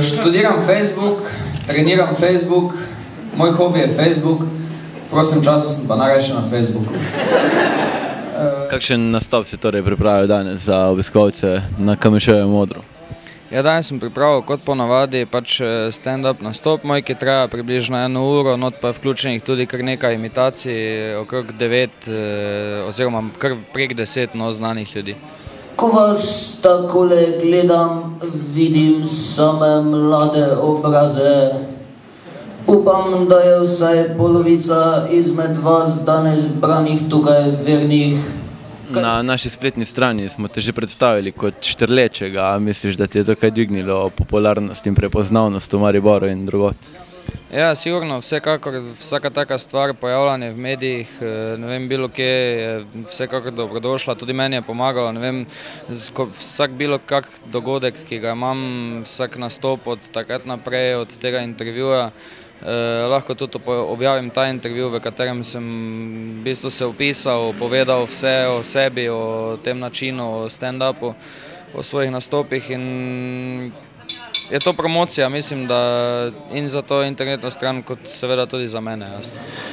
Študiram Facebook, treniram Facebook, moj hobi je Facebook, v prostem času sem pa najrajši na Facebooku. Kakšen nastop si torej pripravil danes za obiskovalce na KMŠ-ju Modro? Ja, danes sem pripravil kot ponavadi pač stand-up nastop moj, ki traja približno 1 uro, not pa je vključenih tudi kar nekaj imitacij, okrog 9 oziroma kar prek 10 znanih ljudi. Ko vas takole gledam, vidim same mlade obraze. Upam, da je vsaj polovica izmed vas danes branih tukaj vernih. Na naši spletni strani smo te že predstavili kot Štrlečega, a misliš, da ti je to kaj dvignilo popularnost in prepoznavnost v Mariboru in drugod? Ja, sigurno, vsekakor vsaka taka stvar, pojavljanje v medijih, ne vem, bilo kje je vsekakor dobrodošla, tudi meni je pomagalo, ne vem, vsak bilo kak dogodek, ki ga imam, vsak nastop od takrat naprej, od tega intervjuja, lahko tudi objavim ta intervju, v katerem sem v bistvu se opisal, povedal vse o sebi, o tem načinu, o stand-upu, o svojih nastopih in je to promocija, mislim, da in za to internetno stran, kot seveda tudi za mene.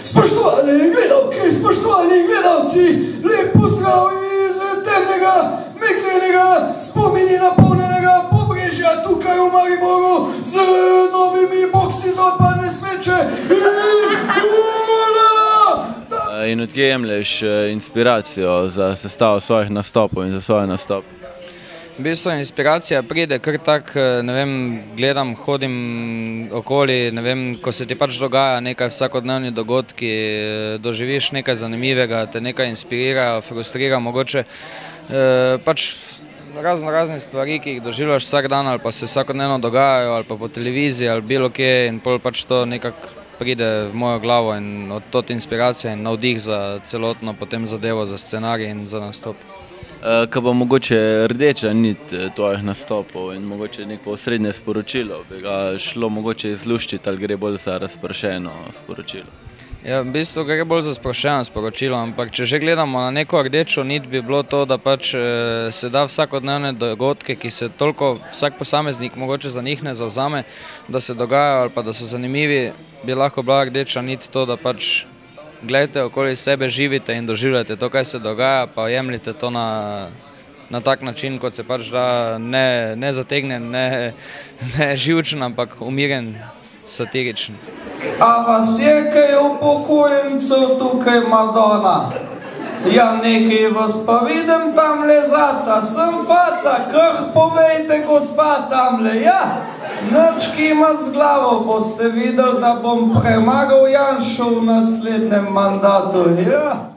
Spoštovane gledalke, spoštovani gledalci, lep pozdrav iz temnega, meglenega, spomini napolnjenega Pobrežja tukaj v Mariboru z novimi boksi za odpadne sveče in odkje jemlješ inspiracijo za sestavo svojih nastopov in za svoje nastope? V bistvu inspiracija pride kar tak, ne vem, gledam, hodim okoli, ne vem, ko se ti pač dogaja nekaj vsakodnevni dogodki, doživiš nekaj zanimivega, te nekaj inspirira, frustrira mogoče, pač razne stvari, ki jih doživljaš vsak dan ali pa se vsakodnevno dogajajo ali pa po televiziji ali bilo kje in pol pač to nekako pride v mojo glavo in od tot inspiracija in navdih za celotno potem zadevo, za scenarij in za nastop. Kaj pa mogoče rdeča nit tvojih nastopov in mogoče neko osrednje sporočilo, bi ga šlo mogoče izluščiti ali gre bolj za razpršeno sporočilo? Ja, v bistvu gre bolj za sproščeno sporočilo, ampak če že gledamo na neko rdečo nit, bi bilo to, da pač se da vsakodnevne dogodke, ki se toliko vsak posameznik mogoče za njih ne zavzame, da se dogajajo ali pa da so zanimivi, bi lahko bila rdeča nit to, da pač gledajte okoli sebe, živite in doživljate to, kaj se dogaja, pa jemljite to na tak način, kot se pač da, ne zategnen, ne živčen, ampak umiren, satiričen. A vas je kaj upokojencev tukaj, Madonna? Ja, nekaj vas pa vidim tamle zata, sem faca, kar povejte, gospa tamle, ja? Nič kimat z glavo, boste videli, da bom premagal Janšo v naslednjem mandatu, ja?